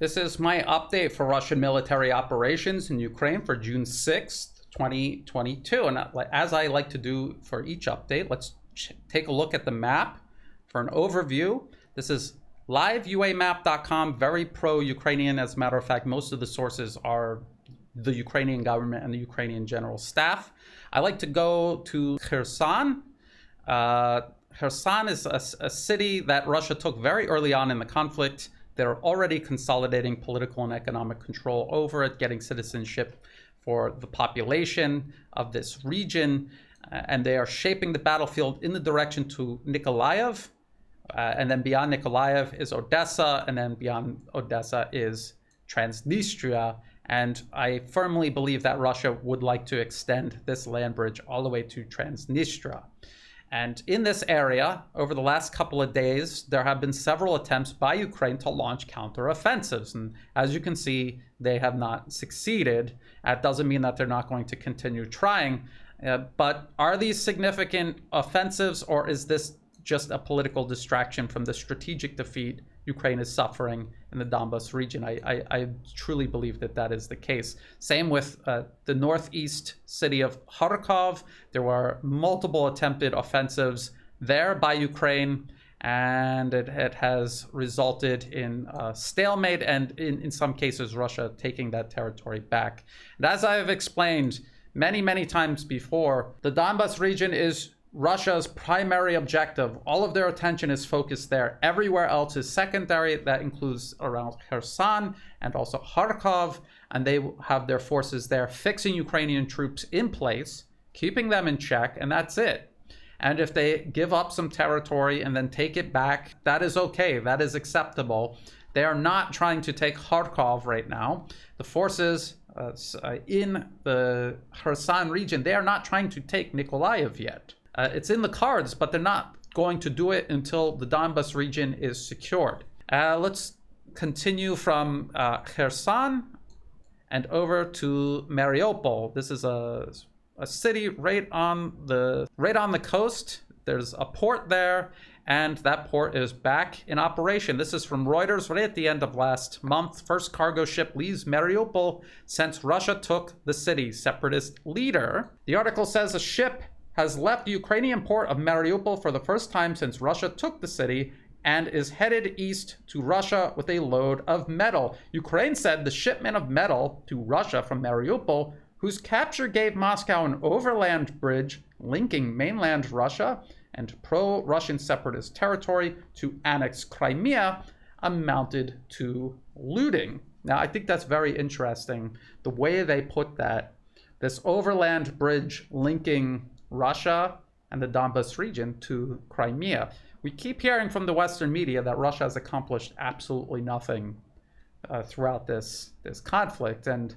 This is my update for Russian military operations in Ukraine for June 6th, 2022. And as I like to do for each update, let's take a look at the map for an overview. This is liveuamap.com, very pro-Ukrainian. As a matter of fact, most of the sources are the Ukrainian government and the Ukrainian general staff. I like to go to Kherson. Kherson is a city that Russia took very early on in the conflict. They're already consolidating political and economic control over it, getting citizenship for the population of this region, and they are shaping the battlefield in the direction to Nikolaev, and then beyond Nikolaev is Odessa, and then beyond Odessa is Transnistria. And I firmly believe that Russia would like to extend this land bridge all the way to Transnistria. And in this area, over the last couple of days, there have been several attempts by Ukraine to launch counteroffensives. And as you can see, they have not succeeded. That doesn't mean that they're not going to continue trying. But are these significant offensives, or is this just a political distraction from the strategic defeat Ukraine is suffering in the Donbas region? I truly believe that that is the case. Same with the northeast city of Kharkov. There were multiple attempted offensives there by Ukraine, and it has resulted in stalemate, and in some cases Russia taking that territory back. And as I have explained many times before, the Donbas region is Russia's primary objective. All of their attention is focused there. Everywhere else is secondary. That includes around Kherson and also Kharkov, and they have their forces there fixing Ukrainian troops in place, keeping them in check, and that's it. And if they give up some territory and then take it back, that is okay. That is acceptable. They are not trying to take Kharkov right now. The forces in the Kherson region, they are not trying to take Nikolaev yet. It's in the cards, but they're not going to do it until the Donbas region is secured. Let's continue from Kherson and over to Mariupol. This is a city right on the coast. There's a port there, and that port is back in operation. This is from Reuters right at the end of last month. First cargo ship leaves Mariupol since Russia took the city. Separatist leader. The article says a ship has left the Ukrainian port of Mariupol for the first time since Russia took the city and is headed east to Russia with a load of metal. Ukraine said the shipment of metal to Russia from Mariupol, whose capture gave Moscow an overland bridge linking mainland Russia and pro-Russian separatist territory to annex Crimea, amounted to looting. Now, I think that's very interesting, the way they put that. This overland bridge linking Russia and the Donbas region to Crimea. We keep hearing from the Western media that Russia has accomplished absolutely nothing throughout this conflict, and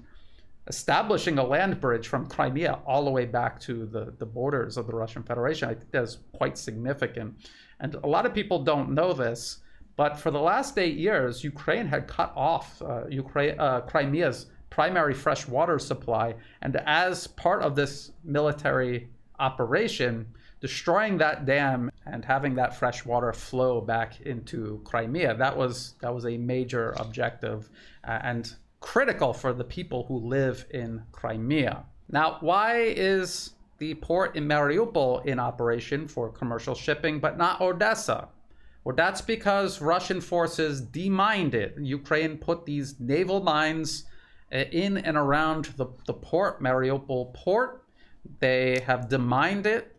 establishing a land bridge from Crimea all the way back to the borders of the Russian Federation, I think that's quite significant. And a lot of people don't know this, but for the last 8 years, Ukraine had cut off Crimea's primary fresh water supply, and as part of this military operation, destroying that dam and having that fresh water flow back into Crimea, that was a major objective and critical for the people who live in Crimea. Now, why is the port in Mariupol in operation for commercial shipping but not Odessa? Well, that's because Russian forces demined it. Ukraine put these naval mines in and around the port, Mariupol port. They have demined it,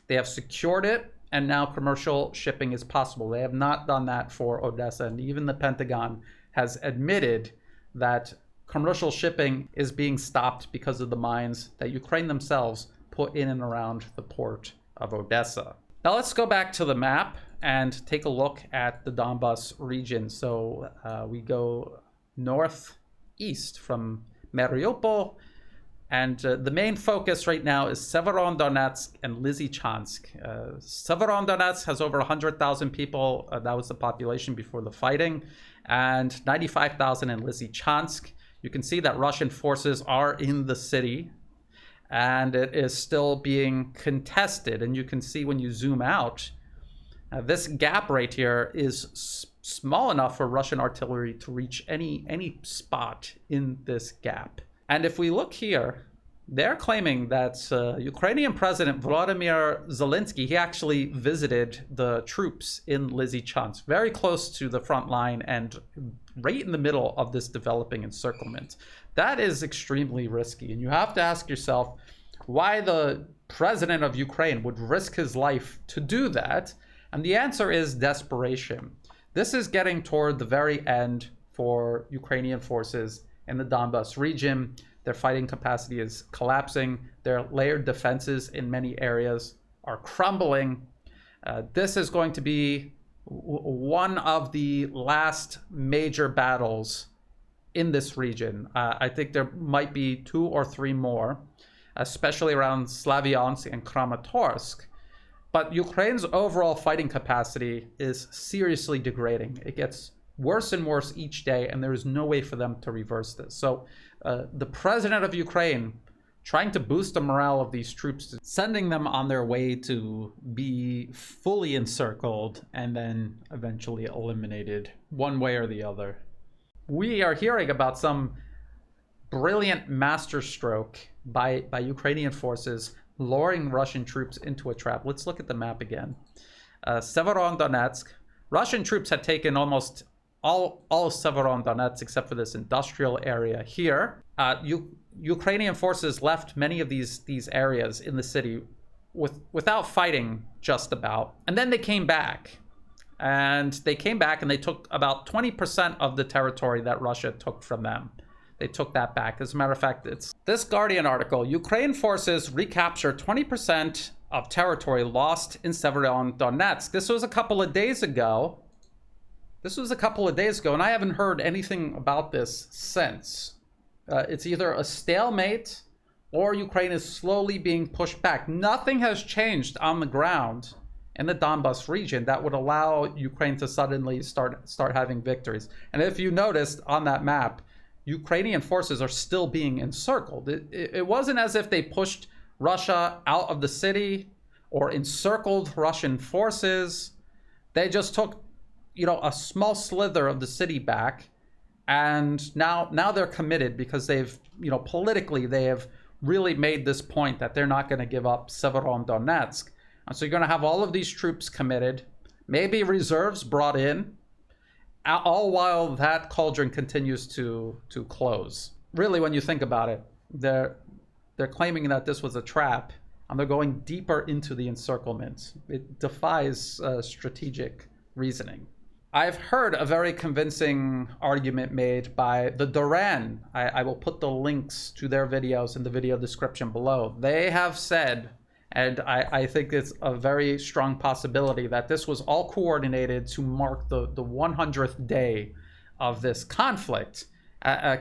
they have secured it, and now commercial shipping is possible. They have not done that for Odessa, and even the Pentagon has admitted that commercial shipping is being stopped because of the mines that Ukraine themselves put in and around the port of Odessa. Now let's go back to the map and take a look at the Donbas region. So we go northeast from Mariupol, and the main focus right now is Severodonetsk and Lysychansk. Severodonetsk has over 100,000 people. That was the population before the fighting, and 95,000 in Lysychansk. You can see that Russian forces are in the city, and it is still being contested. And you can see when you zoom out, this gap right here is small enough for Russian artillery to reach any spot in this gap. And if we look here, they're claiming that Ukrainian President Volodymyr Zelensky, he actually visited the troops in Lysychansk, very close to the front line and right in the middle of this developing encirclement. That is extremely risky. And you have to ask yourself why the president of Ukraine would risk his life to do that. And the answer is desperation. This is getting toward the very end for Ukrainian forces in the Donbas region. Their fighting capacity is collapsing. Their layered defenses in many areas are crumbling. This is going to be one of the last major battles in this region. I think there might be 2 or 3 more, especially around Slavyansk and Kramatorsk. But Ukraine's overall fighting capacity is seriously degrading. It gets worse and worse each day, and there is no way for them to reverse this. So the president of Ukraine trying to boost the morale of these troops, sending them on their way to be fully encircled and then eventually eliminated one way or the other. We are hearing about some brilliant masterstroke by Ukrainian forces luring Russian troops into a trap. Let's look at the map again. Severodonetsk. Russian troops had taken almost all of Severodonetsk except for this industrial area here. Ukrainian forces left many of these areas in the city without fighting just about. And then they came back. And they took about 20% of the territory that Russia took from them. They took that back. As a matter of fact, it's this Guardian article. Ukraine forces recapture 20% of territory lost in Severodonetsk. This was a couple of days ago. And I haven't heard anything about this since. It's either a stalemate or Ukraine is slowly being pushed back. Nothing has changed on the ground in the Donbas region that would allow Ukraine to suddenly start having victories. And if you noticed on that map, Ukrainian forces are still being encircled. It wasn't as if they pushed Russia out of the city or encircled Russian forces. They just took, a small slither of the city back, and now they're committed because they've, politically they have really made this point that they're not going to give up Severodonetsk. And so you're going to have all of these troops committed, maybe reserves brought in, all while that cauldron continues to close. Really, when you think about it, they're claiming that this was a trap, and they're going deeper into the encirclement. It defies strategic reasoning. I've heard a very convincing argument made by the Duran. I will put the links to their videos in the video description below. They have said, and I think it's a very strong possibility, that this was all coordinated to mark the 100th day of this conflict.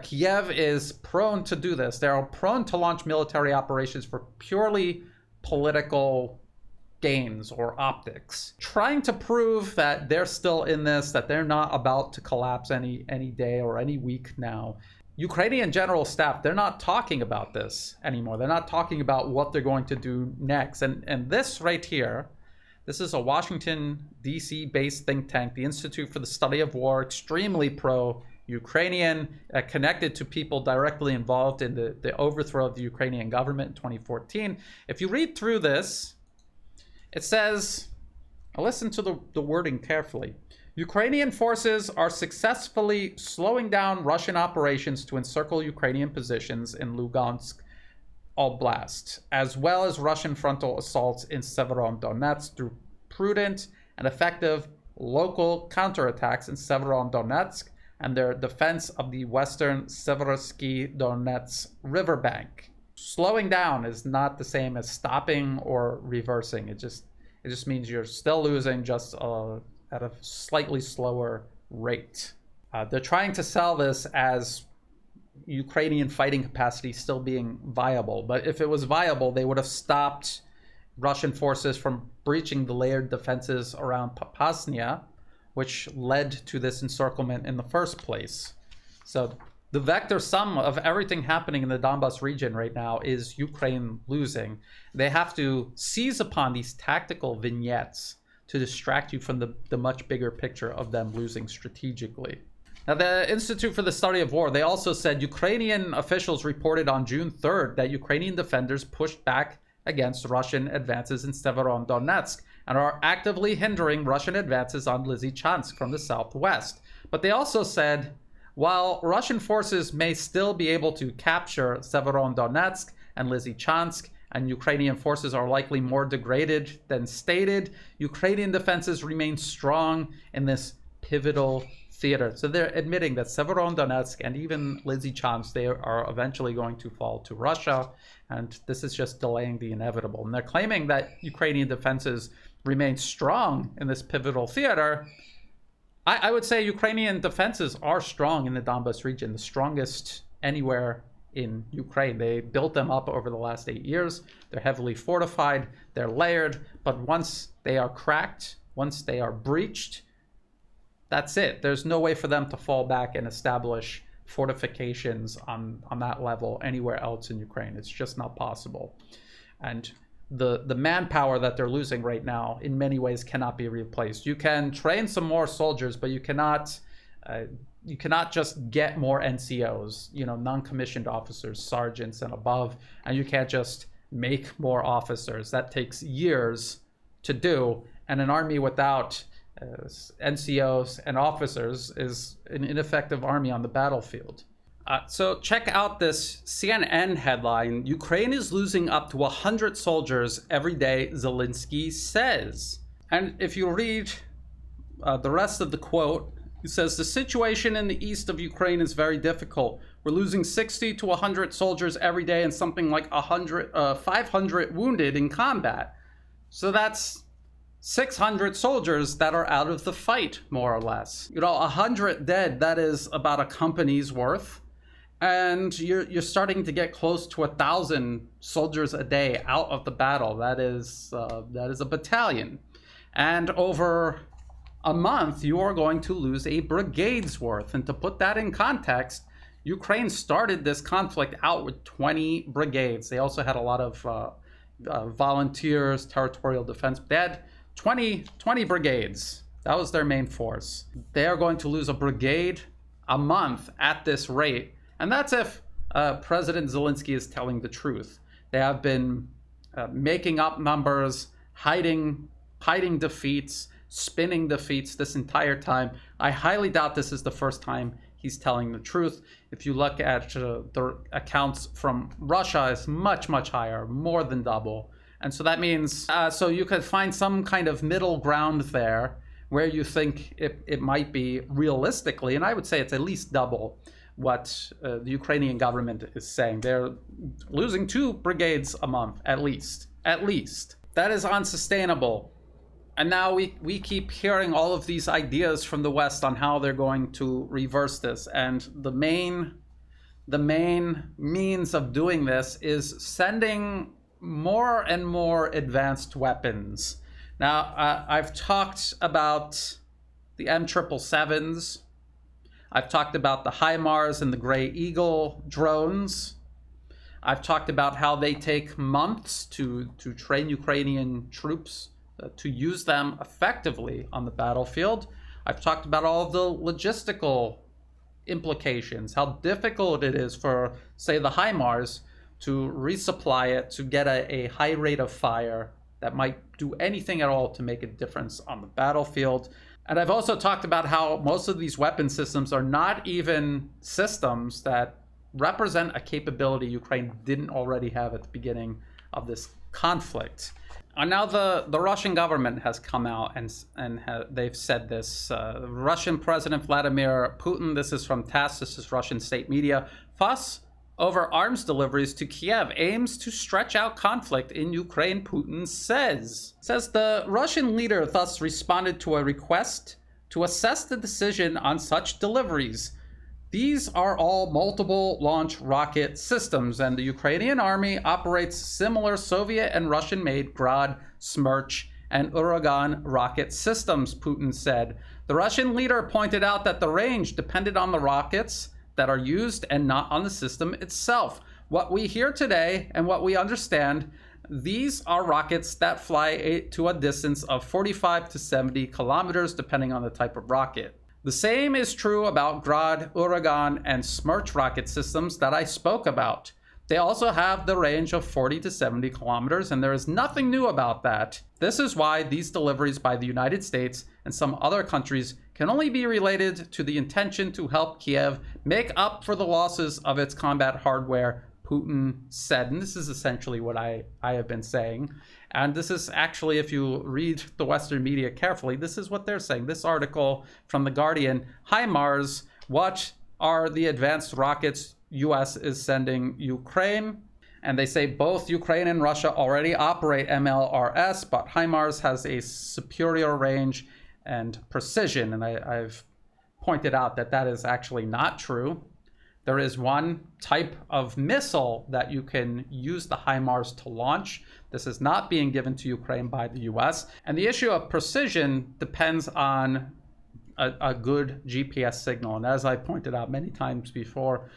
Kiev is prone to do this. They're prone to launch military operations for purely political gains or optics, trying to prove that they're still in this, that they're not about to collapse any day or any week now. Ukrainian general staff, they're not talking about this anymore. They're not talking about what they're going to do next. And this right here, this is a Washington, D.C. based think tank, the Institute for the Study of War, extremely pro-Ukrainian, connected to people directly involved in the overthrow of the Ukrainian government in 2014. If you read through this, it says, listen to the wording carefully. Ukrainian forces are successfully slowing down Russian operations to encircle Ukrainian positions in Lugansk Oblast, as well as Russian frontal assaults in Severodonetsk through prudent and effective local counterattacks in Severodonetsk and their defense of the western Severodonetsk riverbank. Slowing down is not the same as stopping or reversing. It just means you're still losing, just at a slightly slower rate. They're trying to sell this as Ukrainian fighting capacity still being viable. But if it was viable, they would have stopped Russian forces from breaching the layered defenses around Popasnia, which led to this encirclement in the first place. So the vector sum of everything happening in the Donbas region right now is Ukraine losing. They have to seize upon these tactical vignettes to distract you from the much bigger picture of them losing strategically. Now, the Institute for the Study of War, they also said Ukrainian officials reported on June 3rd that Ukrainian defenders pushed back against Russian advances in Severodonetsk and are actively hindering Russian advances on Lysychansk from the southwest. But they also said, while Russian forces may still be able to capture Severodonetsk and Lysychansk, and Ukrainian forces are likely more degraded than stated, Ukrainian defenses remain strong in this pivotal theater. So they're admitting that Severodonetsk and even Lysychansk, they are eventually going to fall to Russia, and this is just delaying the inevitable. And they're claiming that Ukrainian defenses remain strong in this pivotal theater. I would say Ukrainian defenses are strong in the Donbas region, the strongest anywhere in Ukraine. They built them up over the last 8 years. They're heavily fortified, they're layered, but once they are cracked, once they are breached, that's it. There's no way for them to fall back and establish fortifications on that level anywhere else in Ukraine. It's just not possible. And the manpower that they're losing right now in many ways cannot be replaced. You can train some more soldiers, but you cannot just get more NCOs, non-commissioned officers, sergeants and above, and you can't just make more officers. That takes years to do, and an army without NCOs and officers is an ineffective army on the battlefield. So check out this CNN headline: Ukraine is losing up to 100 soldiers every day, Zelensky says. And if you read the rest of the quote, he says, the situation in the east of Ukraine is very difficult. We're losing 60 to 100 soldiers every day and something like 500 wounded in combat. So that's 600 soldiers that are out of the fight, more or less. 100 dead, that is about a company's worth. And you're starting to get close to 1,000 soldiers a day out of the battle. That is a battalion. And over a month, you are going to lose a brigade's worth. And to put that in context, Ukraine started this conflict out with 20 brigades. They also had a lot of volunteers, territorial defense. They had 20 brigades. That was their main force. They are going to lose a brigade a month at this rate. And that's if President Zelensky is telling the truth. They have been making up numbers, hiding defeats, spinning defeats this entire time. I highly doubt this is the first time he's telling the truth. If you look at the accounts from Russia, it's much, much higher, more than double. And so that means, so you could find some kind of middle ground there where you think it might be realistically, and I would say it's at least double what the Ukrainian government is saying. They're losing 2 brigades a month, at least. At least. That is unsustainable. And now we keep hearing all of these ideas from the West on how they're going to reverse this. And the main means of doing this is sending more and more advanced weapons. Now, I've talked about the M777s. I've talked about the HIMARS and the Gray Eagle drones. I've talked about how they take months to train Ukrainian troops to use them effectively on the battlefield. I've talked about all of the logistical implications, how difficult it is for, say, the HIMARS to resupply it, to get a high rate of fire that might do anything at all to make a difference on the battlefield. And I've also talked about how most of these weapon systems are not even systems that represent a capability Ukraine didn't already have at the beginning of this conflict. And now the Russian government has come out and they've said this. Russian President Vladimir Putin, this is from TASS, this is Russian state media, fuss over arms deliveries to Kiev aims to stretch out conflict in Ukraine, Putin says. Says the Russian leader thus responded to a request to assess the decision on such deliveries. These are all multiple launch rocket systems, and the Ukrainian army operates similar Soviet and Russian-made Grad, Smerch, and Uragan rocket systems, Putin said. The Russian leader pointed out that the range depended on the rockets that are used and not on the system itself. What we hear today and what we understand These are rockets that fly to a distance of 45 to 70 kilometers, depending on the type of rocket. The same is true about Grad, Uragan, and Smerch rocket systems that I spoke about. They also have the range of 40 to 70 kilometers, and there is nothing new about that. This is why these deliveries by the United States and some other countries can only be related to the intention to help Kiev make up for the losses of its combat hardware, Putin said. And this is essentially what I have been saying. And this is actually, if you read the Western media carefully, this is what they're saying. This article from The Guardian, HIMARS, what are the advanced rockets US is sending Ukraine? And they say both Ukraine and Russia already operate MLRS, but HIMARS has a superior range and precision. And I've pointed out that that is actually not true. There is one type of missile that you can use the HIMARS to launch. This is not being given to Ukraine by the US. And the issue of precision depends on a good GPS signal. And as I pointed out many times before,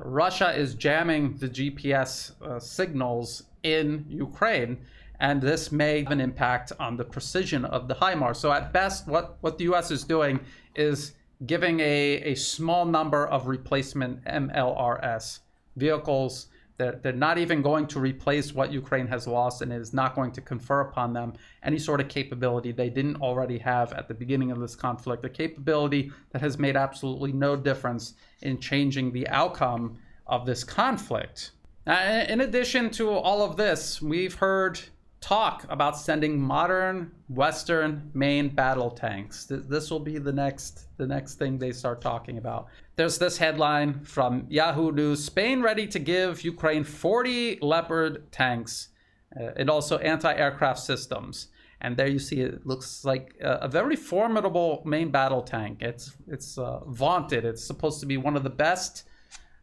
Russia is jamming the GPS signals in Ukraine, and this may have an impact on the precision of the HIMARS. So at best, what the US is doing is giving a small number of replacement MLRS vehicles. They're not even going to replace what Ukraine has lost, and it is not going to confer upon them any sort of capability they didn't already have at the beginning of this conflict, a capability that has made absolutely no difference in changing the outcome of this conflict. Now, in addition to all of this, we've heard talk about sending modern Western main battle tanks. This will be the next thing they start talking about. There's this headline from Yahoo News: Spain ready to give Ukraine 40 Leopard tanks and also anti-aircraft systems. And there you see it looks like a very formidable main battle tank. It's vaunted. It's supposed to be one of the best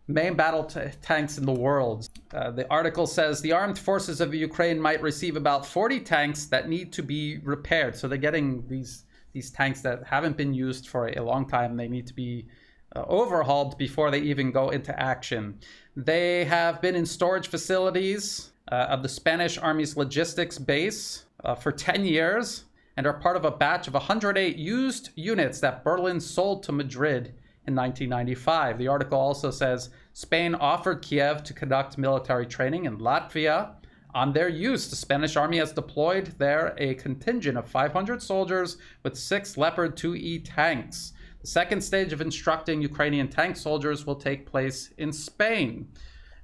main battle tanks in the world. The article says the armed forces of Ukraine might receive about 40 tanks that need to be repaired. So they're getting these tanks that haven't been used for a long time. They need to be overhauled before they even go into action. They have been in storage facilities of the Spanish Army's logistics base for 10 years and are part of a batch of 108 used units that Berlin sold to Madrid in 1995. The article also says Spain offered Kiev to conduct military training in Latvia on their use. The Spanish army has deployed there a contingent of 500 soldiers with 6 Leopard 2E tanks. The second stage of instructing Ukrainian tank soldiers will take place in Spain.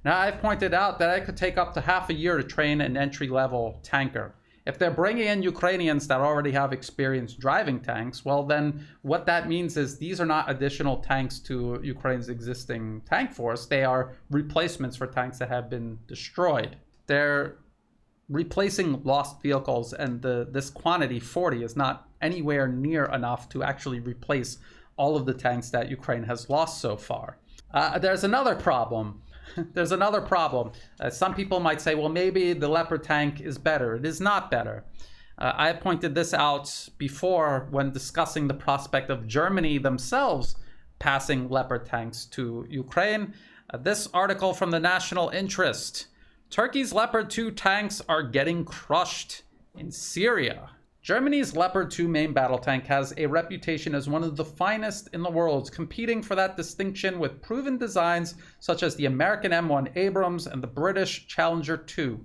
Now, I've pointed out that it could take up to half a year to train an entry-level tanker. If they're bringing in Ukrainians that already have experience driving tanks, well, then what that means is these are not additional tanks to Ukraine's existing tank force. They are replacements for tanks that have been destroyed. They're replacing lost vehicles, and this quantity, 40, is not anywhere near enough to actually replace all of the tanks that Ukraine has lost so far. There's another problem. There's another problem. Some people might say, well, maybe the Leopard tank is better. It is not better. I pointed this out before when discussing the prospect of Germany themselves passing Leopard tanks to Ukraine. This article from the National Interest: Turkey's Leopard 2 tanks are getting crushed in Syria. Germany's Leopard 2 main battle tank has a reputation as one of the finest in the world, competing for that distinction with proven designs such as the American M1 Abrams and the British Challenger 2.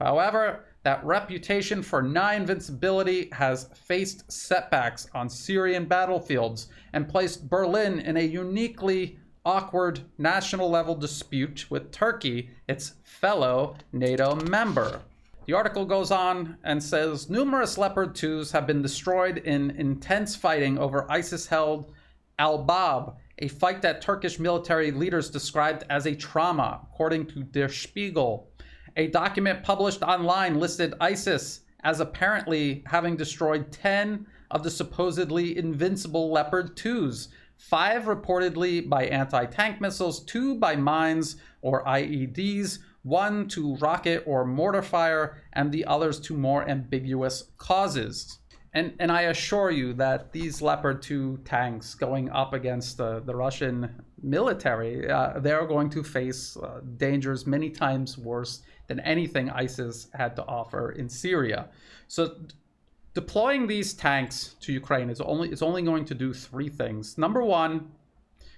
However, that reputation for nigh invincibility has faced setbacks on Syrian battlefields and placed Berlin in a uniquely awkward national level dispute with Turkey, its fellow NATO member. The article goes on and says numerous Leopard 2s have been destroyed in intense fighting over ISIS-held Al-Bab, a fight that Turkish military leaders described as a trauma, according to Der Spiegel. A document published online listed ISIS as apparently having destroyed 10 of the supposedly invincible Leopard 2s, 5 reportedly by anti-tank missiles, 2 by mines or IEDs, 1 to rocket or mortar fire, and the others to more ambiguous causes. And I assure you that these Leopard 2 tanks going up against the Russian military, they're going to face dangers many times worse than anything ISIS had to offer in Syria. So deploying these tanks to Ukraine is only going to do three things. Number one,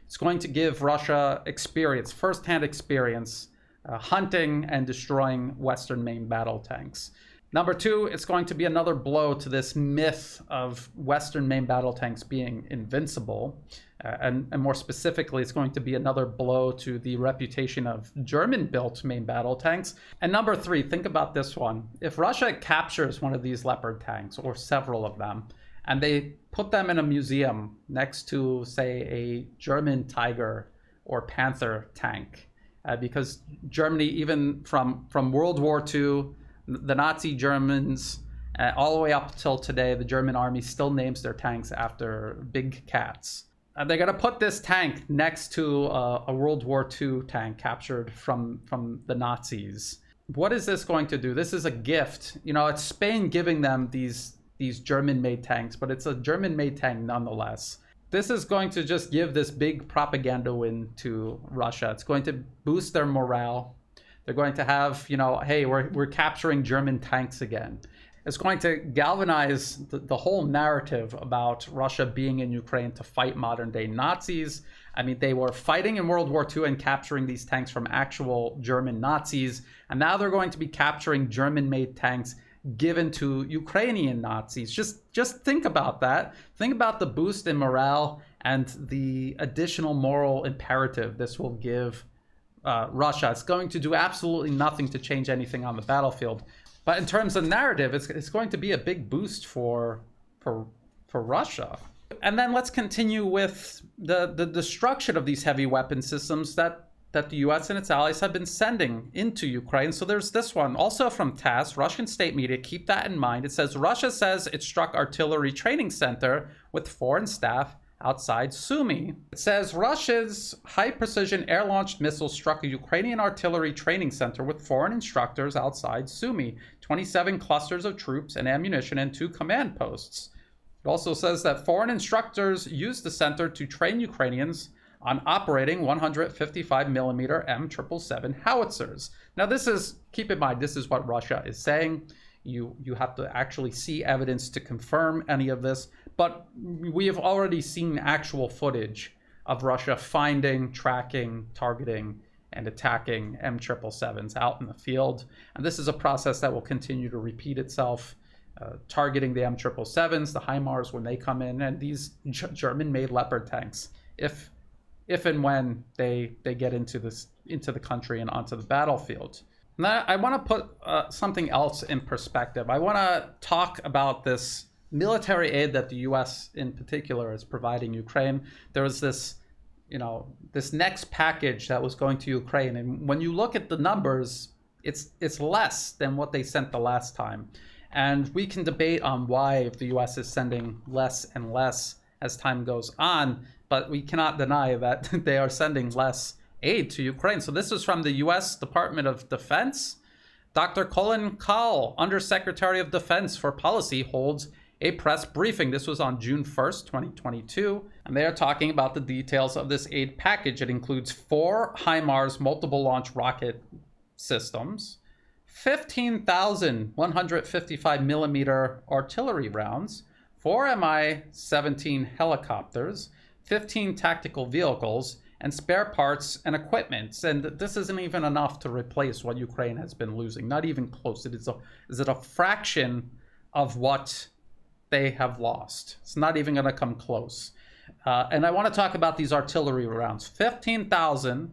it's going to give Russia experience, firsthand experience, hunting and destroying Western main battle tanks. Number two, it's going to be another blow to this myth of Western main battle tanks being invincible. And more specifically, it's going to be another blow to the reputation of German-built main battle tanks. And number three, think about this one. If Russia captures one of these Leopard tanks, or several of them, and they put them in a museum next to, say, a German Tiger or Panther tank, because Germany, even from World War II, the Nazi Germans, all the way up till today, the German army still names their tanks after big cats. They're going to put this tank next to a World War II tank captured from the Nazis. What is this going to do? This is a gift. You know, it's Spain giving them these German-made tanks, but it's a German-made tank nonetheless. This is going to just give this big propaganda win to Russia. It's going to boost their morale. They're going to have, you know, hey, we're capturing German tanks again. It's going to galvanize the whole narrative about Russia being in Ukraine to fight modern day Nazis. I mean, they were fighting in World War II and capturing these tanks from actual German Nazis. And now they're going to be capturing German-made tanks given to Ukrainian Nazis. Just think about that. Think about the boost in morale and the additional moral imperative this will give Russia. It's going to do absolutely nothing to change anything on the battlefield. But in terms of narrative, it's going to be a big boost for Russia. And then let's continue with the destruction of these heavy weapon systems that the US and its allies have been sending into Ukraine. So there's this one, also from TASS, Russian state media, keep that in mind. It says, Russia says it struck artillery training center with foreign staff outside Sumy. It says Russia's high-precision air-launched missiles struck a Ukrainian artillery training center with foreign instructors outside Sumy, 27 clusters of troops and ammunition, and 2 command posts. It also says that foreign instructors used the center to train Ukrainians on operating 155mm M777 howitzers. Now this is, keep in mind, this is what Russia is saying. You have to actually see evidence to confirm any of this, but we have already seen actual footage of Russia finding, tracking, targeting, and attacking M777s out in the field. And this is a process that will continue to repeat itself, targeting the M777s, the HIMARS when they come in, and these German-made Leopard tanks, if and when they get into the country and onto the battlefield. Now, I want to put something else in perspective. I want to talk about this military aid that the US in particular is providing Ukraine. There was this, you know, this next package that was going to Ukraine. And when you look at the numbers, it's less than what they sent the last time. And we can debate on why the US is sending less and less as time goes on, but we cannot deny that they are sending less aid to Ukraine. So this is from the US Department of Defense. Dr. Colin Kahl, Undersecretary of Defense for Policy, holds a press briefing. This was on June 1st, 2022. And they are talking about the details of this aid package. It includes 4 HIMARS multiple launch rocket systems, 15,000 155mm artillery rounds, 4 Mi-17 helicopters, 15 tactical vehicles, and spare parts and equipment. And this isn't even enough to replace what Ukraine has been losing. Not even close. It is a fraction of what they have lost. It's not even going to come close. And I want to talk about these artillery rounds. 15,000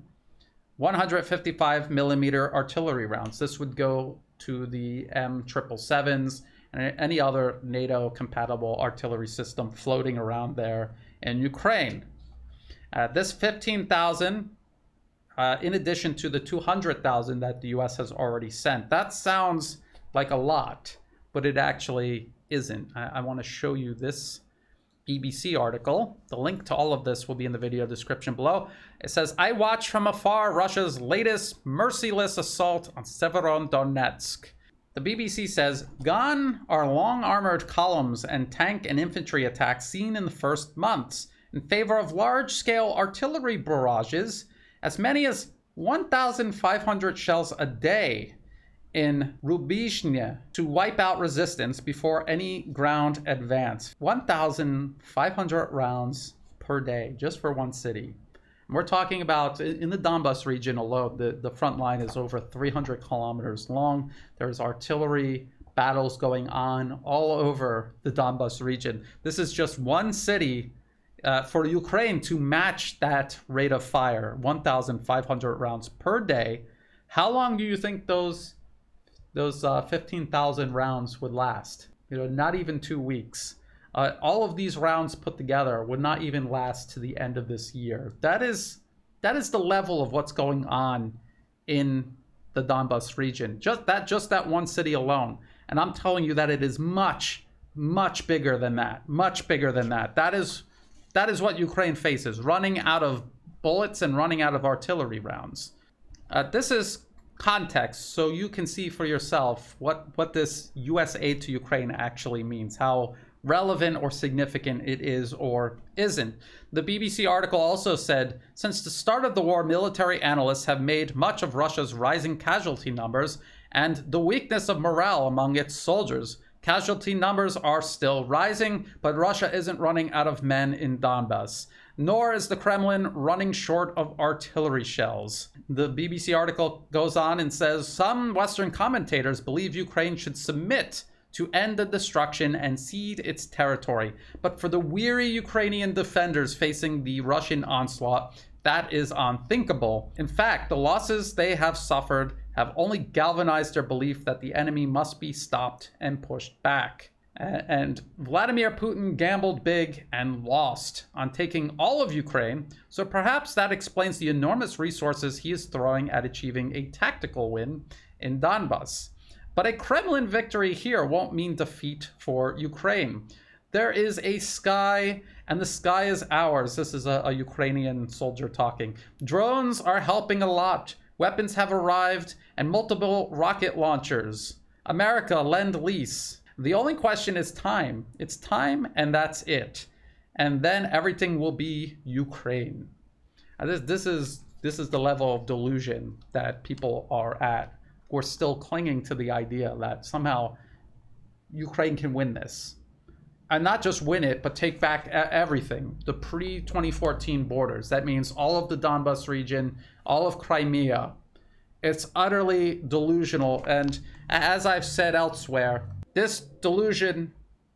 155mm artillery rounds. This would go to the M777s and any other NATO-compatible artillery system floating around there in Ukraine. This 15,000, in addition to the 200,000 that the US has already sent. That sounds like a lot, but it actually isn't. I want to show you this BBC article. The link to all of this will be in the video description below. It says, I watch from afar Russia's latest merciless assault on Severodonetsk. The BBC says, gone are long armored columns and tank and infantry attacks seen in the first months in favor of large-scale artillery barrages, as many as 1,500 shells a day in Rubizhne to wipe out resistance before any ground advance. 1,500 rounds per day, just for one city. And we're talking about, in the Donbas region alone, the front line is over 300 kilometers long. There's artillery battles going on all over the Donbas region. This is just one city for Ukraine to match that rate of fire, 1,500 rounds per day. How long do you think those 15,000 rounds would last? Not even 2 weeks. All of these rounds put together would not even last to the end of this year. That is the level of what's going on in the Donbas region. Just that one city alone. And I'm telling you that it is much, much bigger than that. Much bigger than that. That is what Ukraine faces, running out of bullets and running out of artillery rounds. This is context, so you can see for yourself what this US aid to Ukraine actually means, how relevant or significant it is or isn't. The BBC article also said, since the start of the war, military analysts have made much of Russia's rising casualty numbers and the weakness of morale among its soldiers. Casualty numbers are still rising, but Russia isn't running out of men in Donbas, nor is the Kremlin running short of artillery shells. The BBC article goes on and says, some Western commentators believe Ukraine should submit to end the destruction and cede its territory. But for the weary Ukrainian defenders facing the Russian onslaught, that is unthinkable. In fact, the losses they have suffered have only galvanized their belief that the enemy must be stopped and pushed back. And Vladimir Putin gambled big and lost on taking all of Ukraine, so perhaps that explains the enormous resources he is throwing at achieving a tactical win in Donbas. But a Kremlin victory here won't mean defeat for Ukraine. There is a sky, and the sky is ours. This is a Ukrainian soldier talking. Drones are helping a lot. Weapons have arrived, and multiple rocket launchers. America, lend-lease. The only question is time. It's time, and that's it. And then everything will be Ukraine. This is the level of delusion that people are at. We're still clinging to the idea that somehow Ukraine can win this. And not just win it, but take back everything. The pre-2014 borders. That means all of the Donbas region, all of Crimea. It's utterly delusional. And as I've said elsewhere, this delusion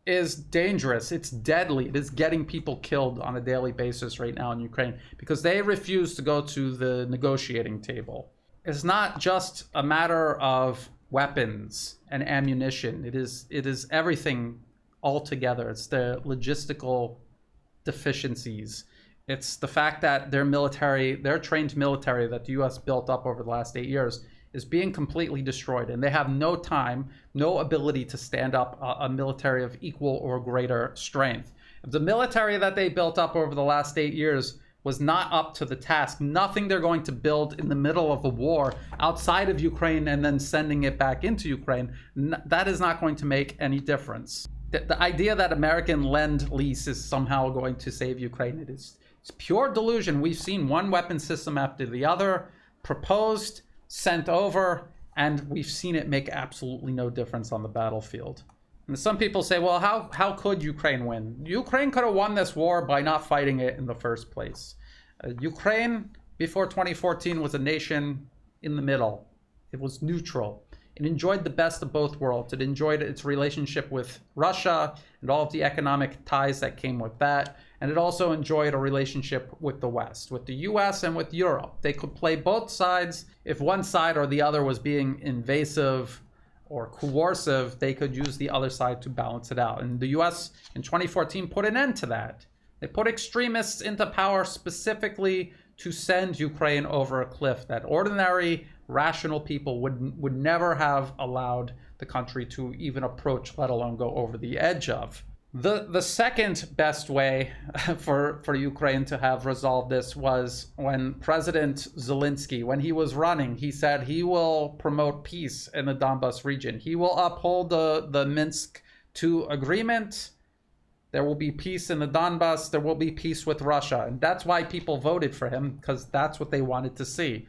is dangerous. It's deadly. It is getting people killed on a daily basis right now in Ukraine because they refuse to go to the negotiating table. It's not just a matter of weapons and ammunition. It is everything altogether. It's the logistical deficiencies. It's the fact that their trained military that the US built up over the last 8 years is being completely destroyed, and they have no time, no ability to stand up a military of equal or greater strength. If the military that they built up over the last 8 years was not up to the task, nothing they're going to build in the middle of a war outside of Ukraine and then sending it back into Ukraine, that is not going to make any difference. The idea that American lend-lease is somehow going to save Ukraine, it's pure delusion. We've seen one weapon system after the other proposed, sent over, and we've seen it make absolutely no difference on the battlefield. And some people say, well, how could Ukraine win? Ukraine could have won this war by not fighting it in the first place. Ukraine, before 2014, was a nation in the middle. It was neutral. It enjoyed the best of both worlds. It enjoyed its relationship with Russia and all of the economic ties that came with that. And it also enjoyed a relationship with the West, with the US and with Europe. They could play both sides. If one side or the other was being invasive or coercive, they could use the other side to balance it out. And the US in 2014 put an end to that. They put extremists into power specifically to send Ukraine over a cliff that ordinary, rational people would never have allowed the country to even approach, let alone go over the edge of. The second best way for Ukraine to have resolved this was when President Zelensky, when he was running, he said he will promote peace in the Donbas region. He will uphold the Minsk II agreement. There will be peace in the Donbas. There will be peace with Russia. And that's why people voted for him, because that's what they wanted to see.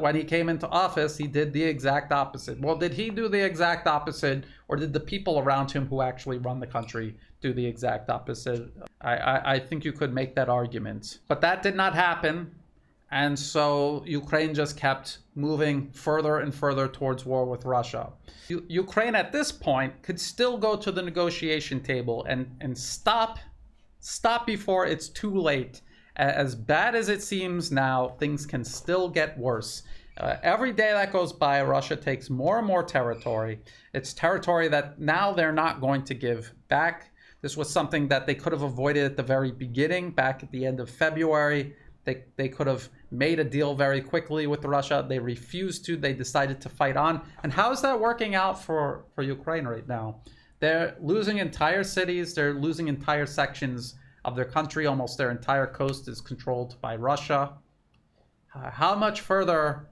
When he came into office, he did the exact opposite. Well, did he do the exact opposite, or did the people around him who actually run the country do the exact opposite? I think you could make that argument. But that did not happen. And so Ukraine just kept moving further and further towards war with Russia. Ukraine at this point could still go to the negotiation table and stop before it's too late. As bad as it seems now, things can still get worse. Every day that goes by, Russia takes more and more territory. It's territory that now they're not going to give back. This was something that they could have avoided at the very beginning, back at the end of February. They could have made a deal very quickly with Russia. They refused to. They decided to fight on. And how is that working out for Ukraine right now? They're losing entire cities. They're losing entire sections of their country. Almost their entire coast is controlled by Russia. How much further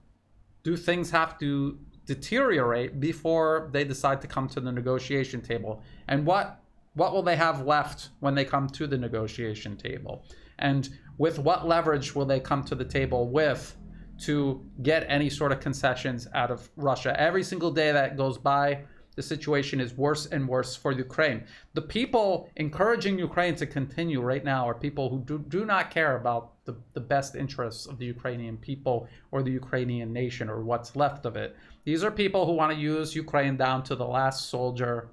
do things have to deteriorate before they decide to come to the negotiation table? And what will they have left when they come to the negotiation table? And with what leverage will they come to the table with to get any sort of concessions out of Russia? Every single day that goes by, the situation is worse and worse for Ukraine. The people encouraging Ukraine to continue right now are people who do not care about the best interests of the Ukrainian people or the Ukrainian nation or what's left of it. These are people who want to use Ukraine down to the last soldier,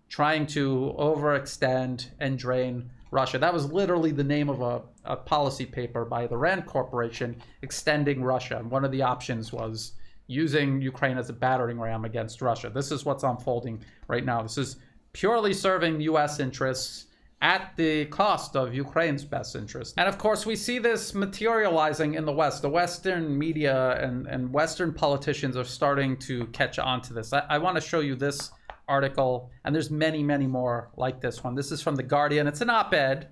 trying to overextend and drain Russia. That was literally the name of a policy paper by the Rand Corporation, extending Russia. And one of the options was using Ukraine as a battering ram against Russia. This is what's unfolding right now. This is purely serving US interests at the cost of Ukraine's best interest. And of course, we see this materializing in the West. The Western media and Western politicians are starting to catch on to this. I want to show you this article, and there's many, many more like this one. This is from The Guardian. It's an op-ed.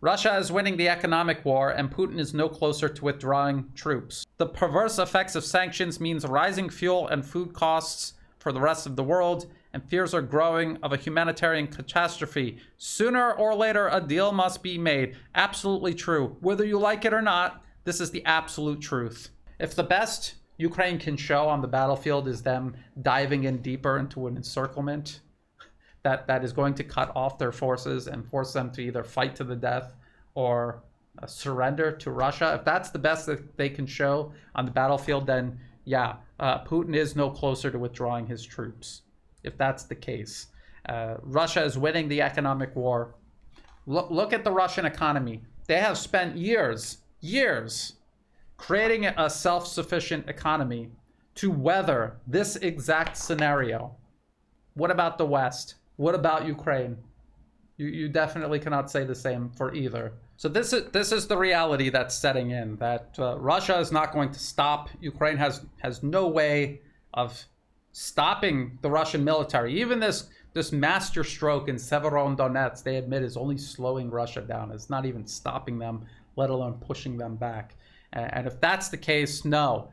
Russia is winning the economic war, and Putin is no closer to withdrawing troops. The perverse effects of sanctions means rising fuel and food costs for the rest of the world, and fears are growing of a humanitarian catastrophe. Sooner or later, a deal must be made. Absolutely true. Whether you like it or not, this is the absolute truth. If the best Ukraine can show on the battlefield is them diving in deeper into an encirclement that is going to cut off their forces and force them to either fight to the death or surrender to Russia. If that's the best that they can show on the battlefield, then yeah, Putin is no closer to withdrawing his troops. If that's the case, Russia is winning the economic war. Look at the Russian economy. They have spent years creating a self-sufficient economy to weather this exact scenario. What about the West? What about Ukraine? You definitely cannot say the same for either. So this is the reality that's setting in, that Russia is not going to stop. Ukraine has no way of stopping the Russian military. Even this master stroke in Severodonetsk, they admit, is only slowing Russia down. It's not even stopping them, let alone pushing them back. And if that's the case, no.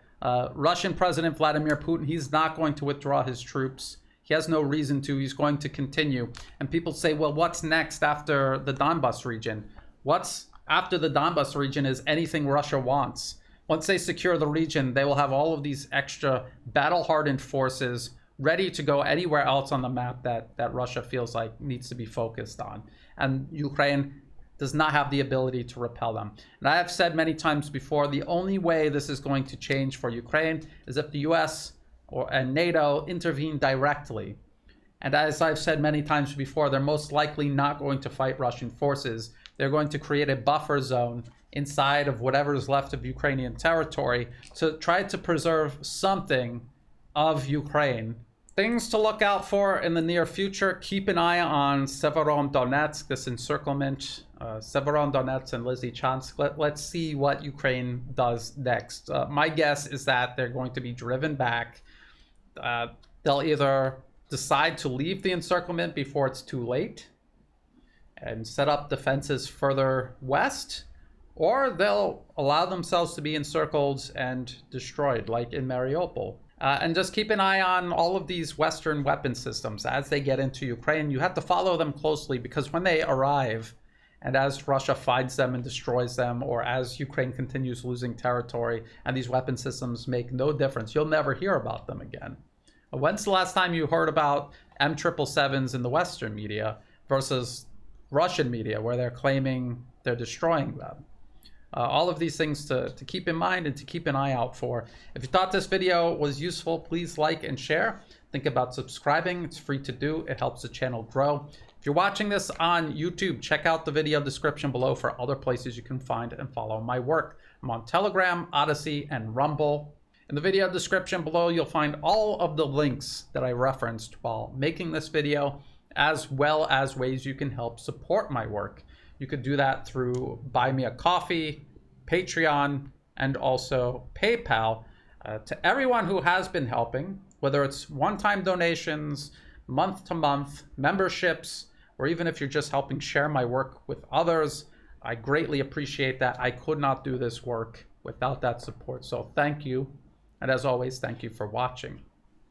Russian President Vladimir Putin, he's not going to withdraw his troops. He has no reason to. He's going to continue. And people say, well, what's next after the Donbas region? What's after the Donbas region is anything Russia wants. Once they secure the region, they will have all of these extra battle-hardened forces ready to go anywhere else on the map that Russia feels like needs to be focused on. And Ukraine does not have the ability to repel them. And I have said many times before, the only way this is going to change for Ukraine is if the US and NATO intervene directly. And as I've said many times before, they're most likely not going to fight Russian forces. They're going to create a buffer zone inside of whatever is left of Ukrainian territory to try to preserve something of Ukraine. Things to look out for in the near future. Keep an eye on Severodonetsk, this encirclement, Severodonetsk and Lysychansk. Let's see what Ukraine does next. My guess is that they're going to be driven back. They'll either decide to leave the encirclement before it's too late, and set up defenses further west, or they'll allow themselves to be encircled and destroyed, like in Mariupol. And just keep an eye on all of these Western weapon systems as they get into Ukraine. You have to follow them closely, because when they arrive, and as Russia finds them and destroys them, or as Ukraine continues losing territory and these weapon systems make no difference, you'll never hear about them again. When's the last time you heard about M777s in the Western media versus Russian media, where they're claiming they're destroying them? All of these things to keep in mind and to keep an eye out for. If you thought this video was useful, please like and share. Think about subscribing. It's free to do. It helps the channel grow. If you're watching this on YouTube, check out the video description below for other places you can find and follow my work. I'm on Telegram, Odyssey, and Rumble. In the video description below, you'll find all of the links that I referenced while making this video, as well as ways you can help support my work. You could do that through Buy Me a Coffee, Patreon, and also PayPal. To everyone who has been helping, whether it's one-time donations, month-to-month memberships, or even if you're just helping share my work with others, I greatly appreciate that. I could not do this work without that support. So thank you. And as always, thank you for watching.